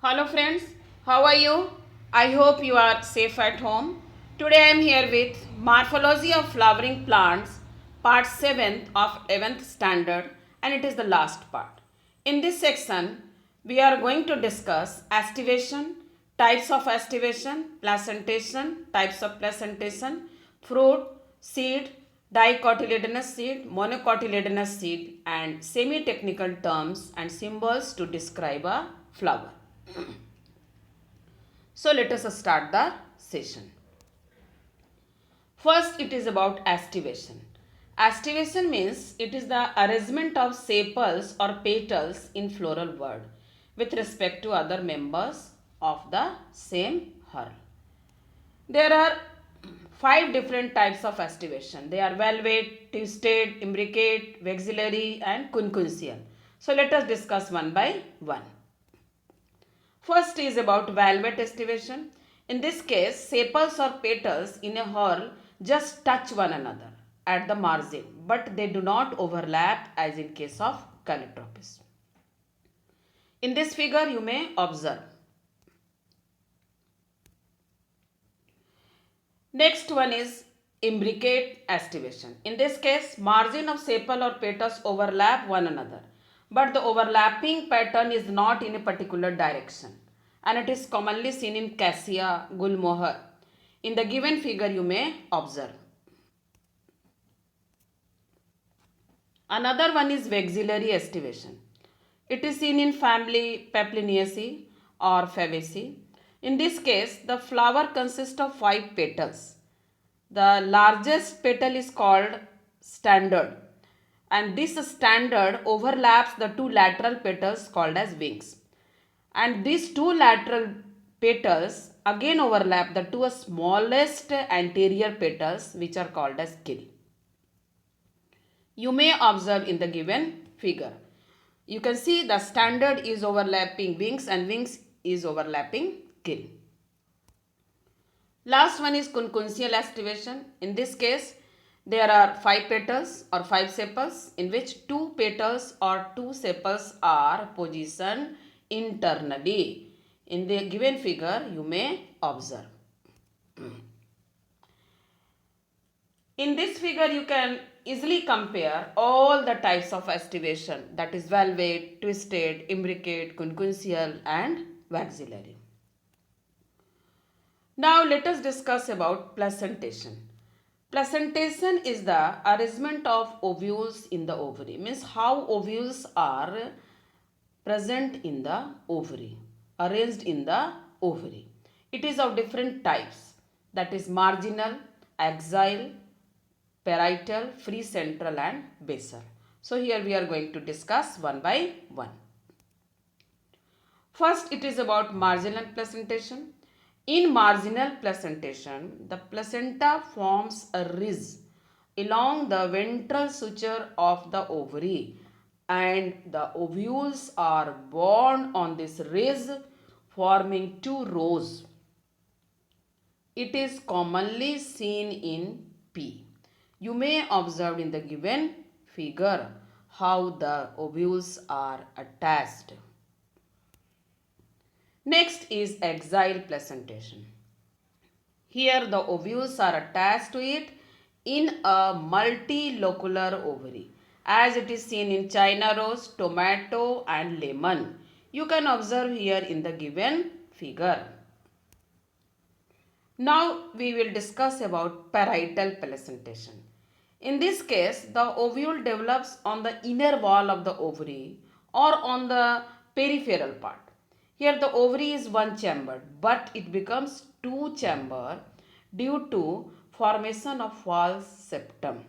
Hello friends, how are you? I hope you are safe at home. Today I am here with Morphology of Flowering Plants, part 7 of 11th standard, and it is the last part. In this section, we are going to discuss aestivation, types of aestivation, placentation, types of placentation, fruit, seed, Dicotylatedness seed, Monocotyledonous seed, and semi-technical terms and symbols to describe a flower. So let us start the session. First, it is about aestivation. Aestivation means it is the arrangement of sepals or petals in floral bud with respect to other members of the same whorl. There are 5 different types of aestivation. They are velvet, twisted, imbricate, vexillary and quincuncial. So let us discuss one by one. First is about velvet aestivation. In this case, sepals or petals in a whorl just touch one another at the margin, but they do not overlap as in case of calotropis. In this figure, you may observe. Next one is imbricate aestivation. In this case, margin of sepal or petals overlap one another, but the overlapping pattern is not in a particular direction, and it is commonly seen in cassia, gulmohar. In the given figure, you may observe. Another one is vexillary estimation. It is seen in family Papilionaceae or Fabaceae. In this case, the flower consists of 5 petals. The largest petal is called standard, and this standard overlaps the 2 lateral petals called as wings. And these 2 lateral petals again overlap the 2 smallest anterior petals which are called as keel. You may observe in the given figure. You can see the standard is overlapping wings and wings is overlapping keel. Last one is quincuncial aestivation. In this case, there are 5 petals or 5 sepals in which 2 petals or 2 sepals are positioned internally. In the given figure, you may observe. In this figure, you can easily compare all the types of aestivation, that is velvet, twisted, imbricate, quincuncial and vexillary. Now let us discuss about placentation. Placentation is the arrangement of ovules in the ovary. Means how ovules are present in the ovary, arranged in the ovary. It is of different types, that is marginal, axial, parietal, free central and basal. So here we are going to discuss one by one. First, it is about marginal placentation. In marginal placentation, the placenta forms a ridge along the ventral suture of the ovary, and the ovules are borne on this ridge forming 2 rows. It is commonly seen in P. You may observe in the given figure how the ovules are attached. Next is axial placentation. Here the ovules are attached to it in a multilocular ovary, as it is seen in China rose, tomato and lemon. You can observe here in the given figure. Now we will discuss about parietal placentation. In this case, the ovule develops on the inner wall of the ovary or on the peripheral part. Here the ovary is one chambered, but it becomes 2 chambered due to formation of false septum.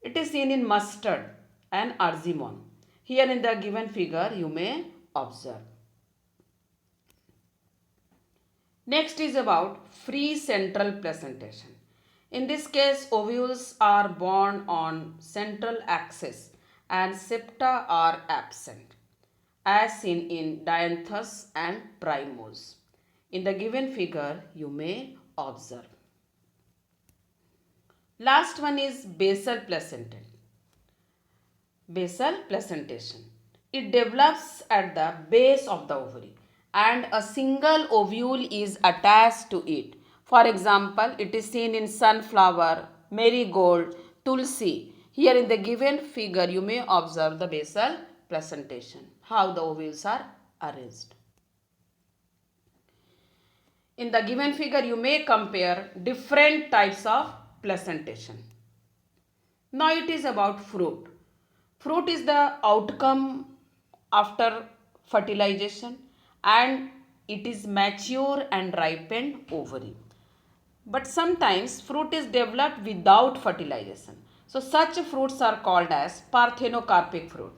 It is seen in mustard and arzimon. Here in the given figure you may observe. Next is about free central placentation. In this case, ovules are borne on central axis and septa are absent, as seen in dianthus and primose. In the given figure, you may observe. Last one is basal placentation. Basal placentation. It develops at the base of the ovary and a single ovule is attached to it. For example, it is seen in sunflower, marigold, tulsi. Here in the given figure, you may observe the basal presentation, how the ovules are arranged. In the given figure, you may compare different types of placentation. Now it is about fruit. Fruit is the outcome after fertilization and it is mature and ripened ovary. But sometimes fruit is developed without fertilization. So such fruits are called as parthenocarpic fruit.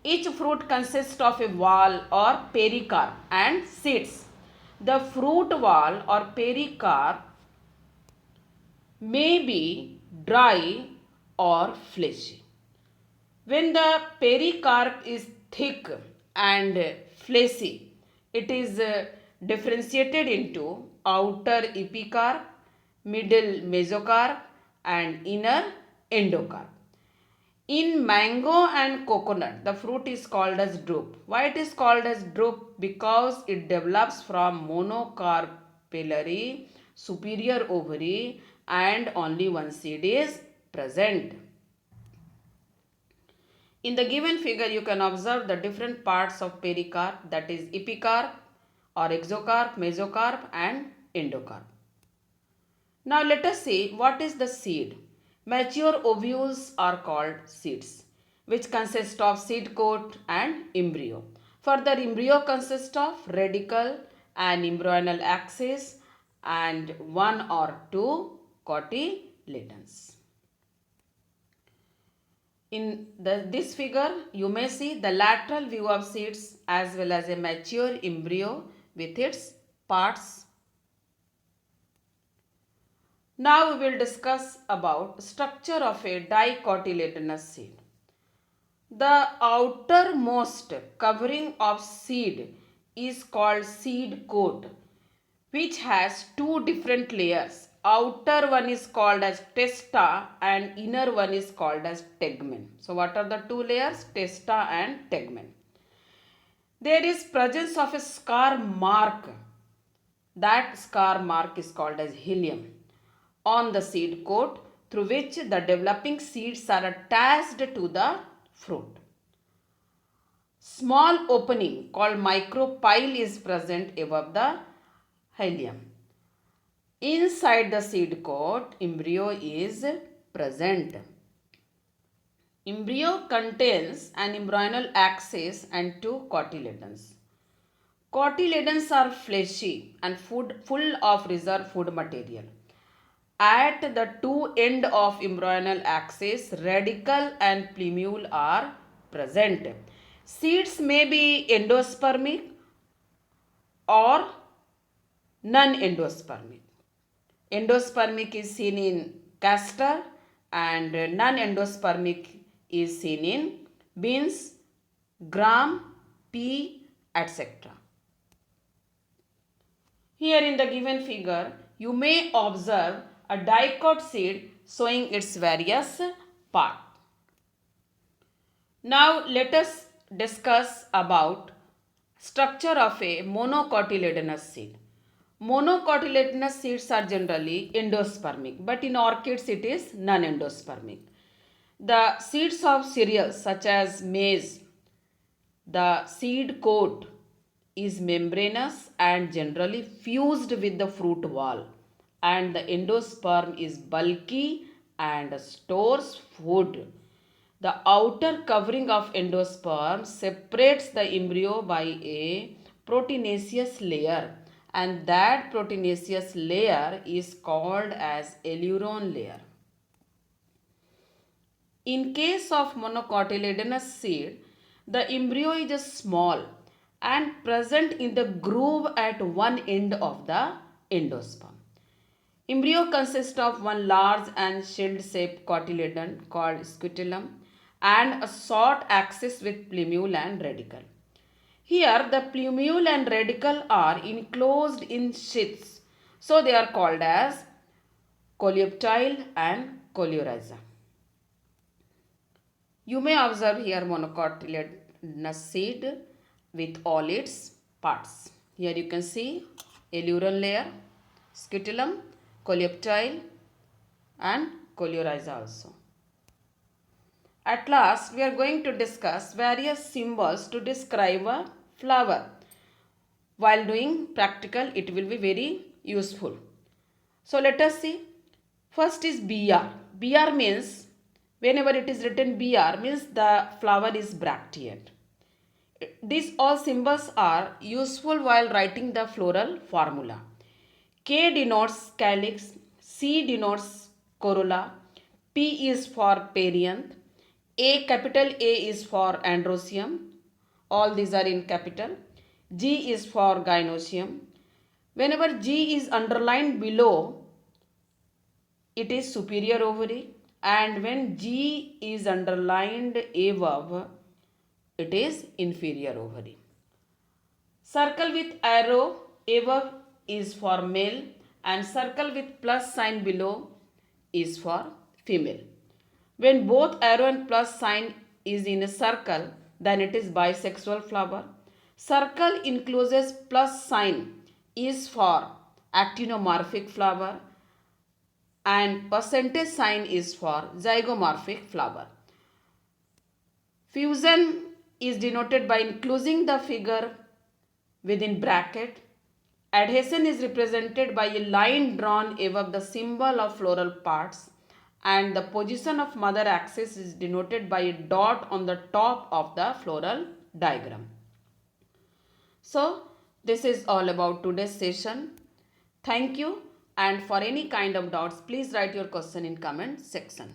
Each fruit consists of a wall or pericarp and seeds. The fruit wall or pericarp may be dry or fleshy. When the pericarp is thick and fleshy, it is differentiated into outer epicarp, middle mesocarp and inner endocarp. In mango and coconut, the fruit is called as drupe. Why it is called as drupe? Because it develops from monocarpellary superior ovary and only one seed is present. In the given figure, you can observe the different parts of pericarp, that is epicarp or exocarp, mesocarp and endocarp. Now let us see what is the seed. Mature ovules are called seeds, which consist of seed coat and embryo. Further, embryo consists of radicle and embryonal axis and one or two cotyledons. In this figure, you may see the lateral view of seeds as well as a mature embryo with its parts. Now we will discuss about structure of a dicotylatedness seed. The outermost covering of seed is called seed coat, which has two different layers. Outer one is called as testa and inner one is called as tegmen. So what are the two layers? Testa and tegmen. There is presence of a scar mark. That scar mark is called as helium on the seed coat, through which the developing seeds are attached to the fruit. Small opening called micropyle is present above the helium. Inside the seed coat, embryo is present. Embryo contains an embryonal axis and two cotyledons. Cotyledons are fleshy and full of reserve food material. At the two ends of embryonal axis, radicle and plumule are present. Seeds may be endospermic or non-endospermic. Endospermic is seen in castor and non-endospermic is seen in beans, gram, pea, etc. Here in the given figure, you may observe a dicot seed showing its various parts. Now let us discuss about structure of a monocotyledonous seed. Monocotyledonous seeds are generally endospermic, but in orchids it is non-endospermic. The seeds of cereals such as maize, the seed coat is membranous and generally fused with the fruit wall, and the endosperm is bulky and stores food. The outer covering of endosperm separates the embryo by a proteinaceous layer, and that proteinaceous layer is called as aleurone layer. In case of monocotyledonous seed, the embryo is small and present in the groove at one end of the endosperm. Embryo consists of one large and shield-shaped cotyledon called scutellum and a short axis with plumule and radicle. Here the plumule and radicle are enclosed in sheaths, so they are called as coleoptile and coleorhiza. You may observe here monocotyledonous seed with all its parts. Here you can see allural layer, scutellum, coleoptile and coleorhiza also. At last, we are going to discuss various symbols to describe a flower. While doing practical, it will be very useful. So let us see. First is BR. BR means, whenever it is written BR, means the flower is bracteate. These all symbols are useful while writing the floral formula. K denotes calyx, C denotes corolla, P is for perianth, capital A is for androecium, all these are in capital, G is for gynoecium. Whenever G is underlined below, it is superior ovary, and when G is underlined above, it is inferior ovary. Circle with arrow above is for male and circle with plus sign below is for female. When both arrow and plus sign is in a circle, then it is bisexual flower. Circle encloses plus sign is for actinomorphic flower and percentage sign is for zygomorphic flower. Fusion is denoted by enclosing the figure within bracket. Adhesion is represented by a line drawn above the symbol of floral parts, and the position of mother axis is denoted by a dot on the top of the floral diagram. So, this is all about today's session. Thank you, and for any kind of doubts, please write your question in comment section.